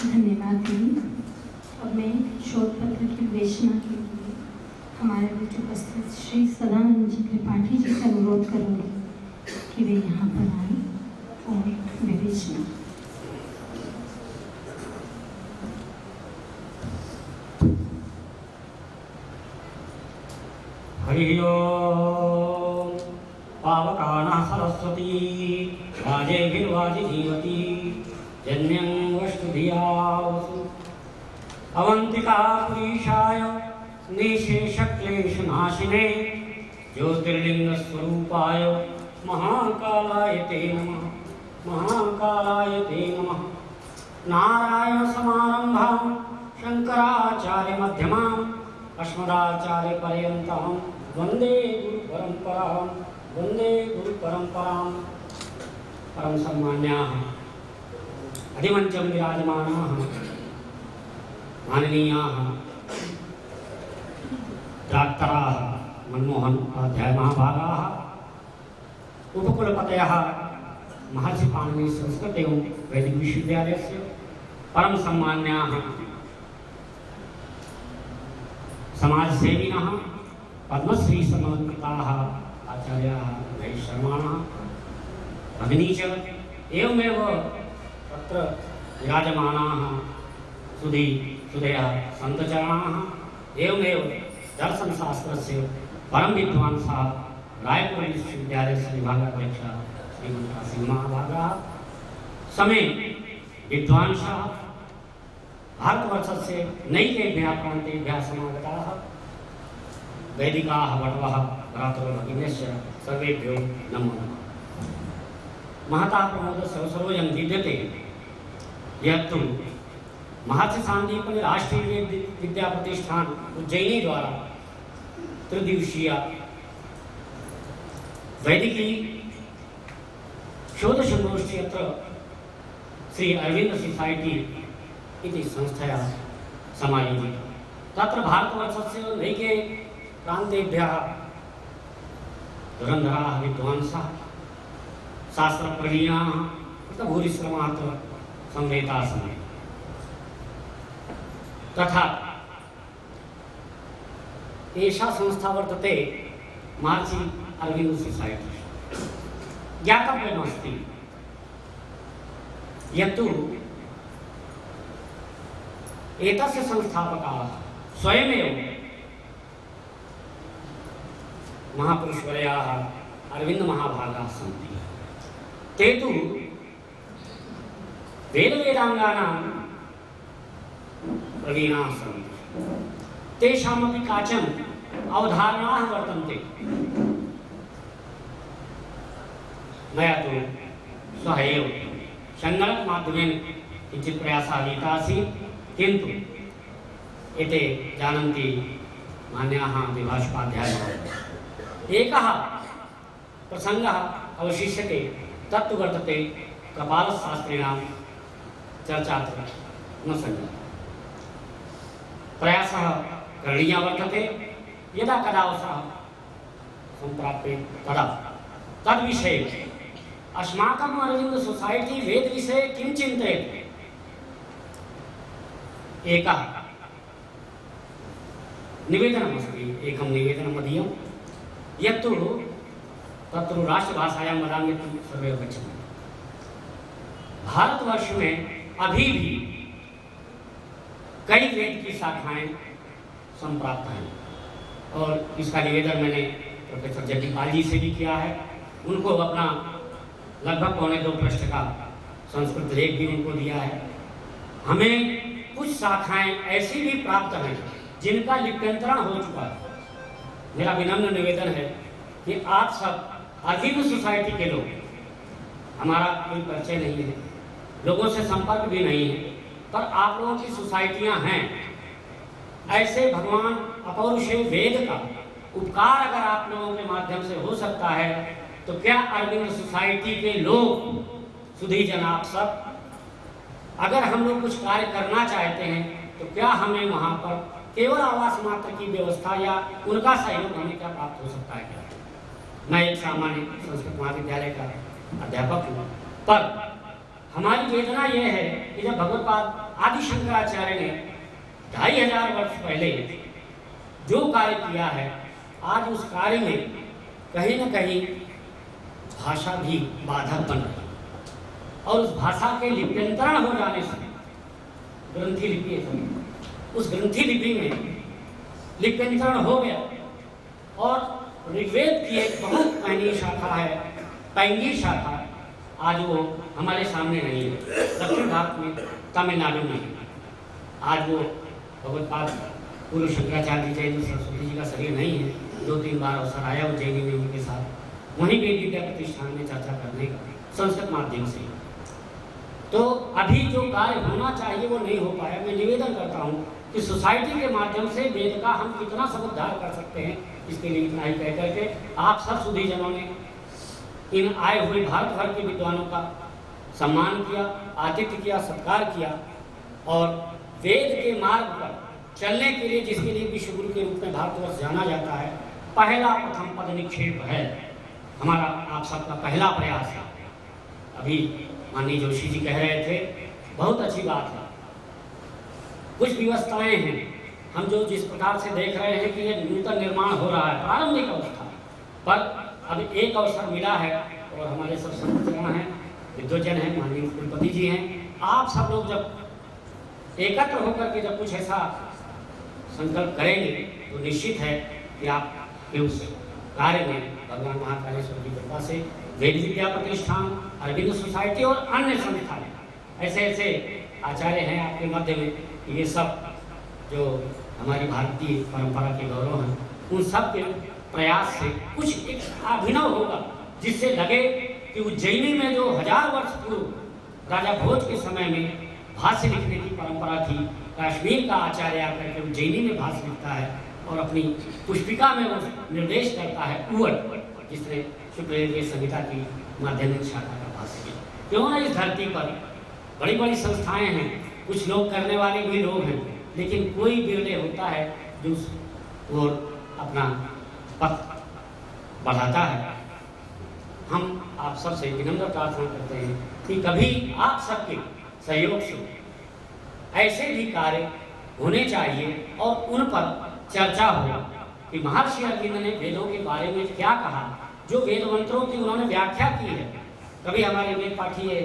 धन्यवाद दीदी। अब मैं शोध पत्र की विवेचना के लिए हमारे बीच उपस्थित श्री सदानंद जी त्रिपाठी जी से अनुरोध करूंगी कि वे यहाँ पर आए और विवेचना। हरि ओम। पावकाना सरस्वती वाजेभिर्वाजिनीवती जन्यं वस्तुधियावसु अवंतिका पुरीशाय निशेषक्लेशनाशिने ज्योतिर्लिंगस्वरूपाय महाकालाय ते नमः। महाकालाय ते नमः। नारायण समारंभां शंकराचार्य मध्यमाम् अस्मदाचार्य पर्यन्तां वंदे गुरु परंपरां। वंदे गुरु परंपरां। परम सम्मान्याः अधिमंचं विराजमानाः माननीयाः डाक्टराः मनमोहन उपाध्याय महाभागाः उपकुलपतयः महर्षि पाणिनि संस्कृत एवं वैदिक विश्वविद्यालयस्य परम सम्मान्याः समाजसेविनः पद्मश्री समन्विताः आचार्याः वैशर्माणः भगिनी च एवमेव तत्र विराजमानाः सुधयः सन्तचरणाः एवमेव दर्शनशास्त्रस्य परम विद्वांसः रायपुर विश्वविद्यालयस्य विभागाध्यक्षः श्रीमन्तः सिंहमहाभागाः समेत विद्वांसः भारतवर्षस्य नैकेभ्यः प्रान्तेभ्यः समागताः वैदिकाः वटवः भ्रातृभगिन्यश्च सर्वेभ्यो नमो नमः। महता प्रमोदस्य सर्वोऽयं विद्यते यत्तु महर्षि सांदीपनि राष्ट्रीय विद्या प्रतिष्ठान उज्जैनी द्वारा त्रिदिवसीय वैदिकी षोडशगोष्ठी अत्र श्री अरविंद सोसाइटी इति संस्थया समायोजिता। तत्र भारतवर्षस्य नैके प्रान्तेभ्यः धुरन्धराः विद्वांसः शास्त्रप्रवीणाः कृतभूरिश्रमात् संवेताः सन्ति। तथा एषा संस्था वर्तते महर्षि अरविंद सोसाइटी। ज्ञातव्यमस्ति यत्तु एतस्य संस्थापकाः स्वयमेव महापुरुषवर्याः अरविंद महाभागाः सन्ति। ते तु वेदांगानां प्रवीणाः सन्ति। तेषामपि काचन अवधारणाः वर्तन्ते। मया तु स्वः एव संगणकमाध्यमेन किञ्चित् प्रयासः नीतः आसीत्, किन्तु एते जानन्ति मान्याः विभाषोपाध्यायाः। एकः प्रसङ्गः अवशिष्यते, तत्तु वर्तते कपालशास्त्रिणां चर्चा न सञ्जाता। प्रयासः करणीयः वर्तते। यदा कदा अवसरः सम्प्राप्येत् तदा तद्विषये अस्माकम् अरविन्द सोसाइटी वेद विषये किं चिन्तयति। एकः निवेदनमस्ति, एकं निवेदनं मदीयं यत्तु तत्र राष्ट्रभाषायां वदामि यत् सर्वे गच्छन्ति। भारतवर्ष में अभी भी कई वेद की शाखाएं संप्राप्त हैं और इसका निवेदन मैंने प्रोफेसर जगदीपाल जी से भी किया है। उनको अपना लगभग 1.25 पृष्ठ का संस्कृत लेख भी उनको दिया है। हमें कुछ शाखाएं ऐसी भी प्राप्त हैं जिनका लिप्यंतरण हो चुका है। मेरा विनम्र निवेदन है कि आप सब अरविंद सोसाइटी के लोग, हमारा कोई परिचय नहीं है, लोगों से संपर्क भी नहीं है, पर आप लोगों की सोसाइटियां हैं। ऐसे भगवान अपौरुषेय वेद का उपकार अगर आप लोगों के माध्यम से हो सकता है तो क्या अरविंद सोसाइटी के लोग, सुधी जन आप सब, अगर हम लोग कुछ कार्य करना चाहते हैं तो क्या हमें वहाँ पर केवल आवास मात्र की व्यवस्था या उनका सहयोग हमें क्या प्राप्त हो सकता है? क्या मैं एक सामान्य संस्कृत महाविद्यालय का अध्यापक हूँ, पर हमारी वेदना यह है कि जब भगवत्पाद आदि शंकराचार्य ने 2500 वर्ष पहले जो कार्य किया है, आज उस कार्य में कहीं न कहीं भाषा भी बाधक बन रही है। और उस भाषा के लिप्यंतरण हो जाने से, ग्रंथि लिपि है, उस ग्रंथि लिपि में लिप्यंतरण हो गया और ऋग्वेद की एक बहुत महंगी शाखा है, पैंगी शाखा, आज वो हमारे सामने नहीं है। दक्षिण भारत में, तमिलनाडु में आज वो भगवत्पाद पूर्व शंकराचार्य जैन सरस्वती जी का शरीर नहीं है। 2-3 बार अवसर आया उज्जैनी में उनके साथ, वहीं के विद्या प्रतिष्ठान में चर्चा करने का संस्कृत माध्यम से। तो अभी जो कार्य होना चाहिए वो नहीं हो पाया। मैं निवेदन करता हूँ कि सोसाइटी के माध्यम से वेद का हम कितना समुद्धार कर सकते हैं, इसके लिए इतना ही कह करके आप सब सुधीजनों ने इन आए हुए भारत भर के विद्वानों का सम्मान किया, आतिथ्य किया, सत्कार किया और वेद के मार्ग पर चलने के लिए, जिसके लिए विश्व गुरु के रूप में भारतवर्ष जाना जाता है, पहला प्रथम पद निक्षेप है हमारा, आप सबका पहला प्रयास है। अभी माननीय जोशी जी कह रहे थे, बहुत अच्छी बात है। कुछ व्यवस्थाएं हैं, हम जो जिस प्रकार से देख रहे हैं कि ये नूतन निर्माण हो रहा है, प्रारंभिक अवस्था, पर अब एक अवसर मिला है और हमारे सब संगठन हैं, विद्वजन हैं, माननीय कुलपति जी हैं, आप सब लोग जब एकत्र होकर के जब कुछ ऐसा संकल्प करेंगे तो निश्चित है कि आपके उस कार्य में भगवान महाकालेश्वर की कृपा से वेद विद्या प्रतिष्ठान, अरविंद सोसाइटी और अन्य संस्थान, ऐसे ऐसे आचार्य हैं आपके मध्य में, ये सब जो हमारी भारतीय परंपरा के गौरव हैं, उन सब के प्रयास से कुछ एक अभिनव होगा, जिससे लगे कि उज्जैनी में जो 1000 वर्ष पूर्व राजा भोज के समय में भाष्य लिखने की परंपरा थी, कश्मीर का आचार्य आकर के उज्जैनी में भाष्य लिखता है और अपनी पुष्पिका में वो निर्देश करता है, उवट, जिसने शुक्ल संहिता की माध्यमिक शाखा का भाष्य किया। क्यों ना इस धरती पर बड़ी बड़ी संस्थाएं हैं, कुछ लोग करने वाले भी लोग हैं, लेकिन कोई बिरले होता है जो उस ओर अपना पथ बढ़ाता है। हम आप सबसे विनम्र प्रार्थना करते हैं कि कभी आप सबके सहयोग से ऐसे भी कार्य होने चाहिए और उन पर चर्चा हो कि महर्षि अरविंद ने वेदों के बारे में क्या कहा, जो वेद मंत्रों की उन्होंने व्याख्या की है। कभी हमारे वेद पाठी है,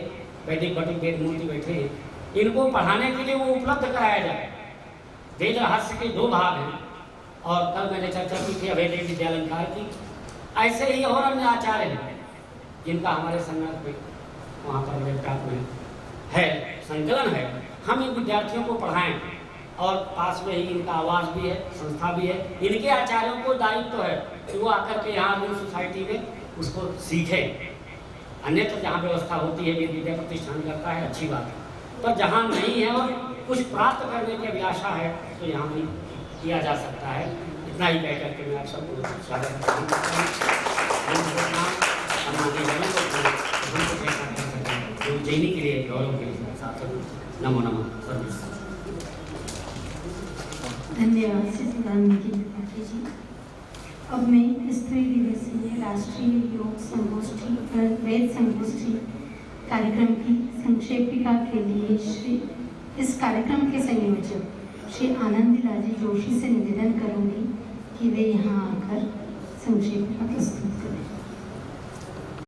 वैदिक भट्टिक वेद मूर्ति बैठे हैं, इनको पढ़ाने के लिए वो उपलब्ध कराया जाए। वेद रहस्य के 2 भाग हैं और कल मैंने चर्चा की थी अवैध विद्यालंकार की। ऐसे ही और अन्य आचार्य हैं जिनका हमारे संगठन में वहाँ पर लैपटॉप में है, संकलन है। हम इन विद्यार्थियों को पढ़ाएं और पास में ही इनका आवास भी है, संस्था भी है। इनके आचार्यों को दायित्व है कि वो आकर के यहाँ अरविंद सोसाइटी में उसको सीखें। अन्यत्र जहाँ व्यवस्था होती है, वेद विद्या प्रतिष्ठान करता है, अच्छी बात है, पर जहाँ नहीं है और कुछ प्राप्त करने की अभिलाषा है तो यहाँ भी किया जा सकता है। इतना ही कह करके मैं आप सबको स्वागत करता हूँ। उज्जैनी के लिए, गौरव के लिए साथ नमो नमः सर्व। धन्यवाद श्री सदानंद जी। अब मैं स्त्री दिवसीय राष्ट्रीय योग संगोष्ठी वेद संगोष्ठी कार्यक्रम की संक्षेपिका के लिए इस कार्यक्रम के संयोजक श्री आनंदीलाजी जोशी से निवेदन करूंगी कि वे यहाँ आकर संक्षेपिका प्रस्तुत करें।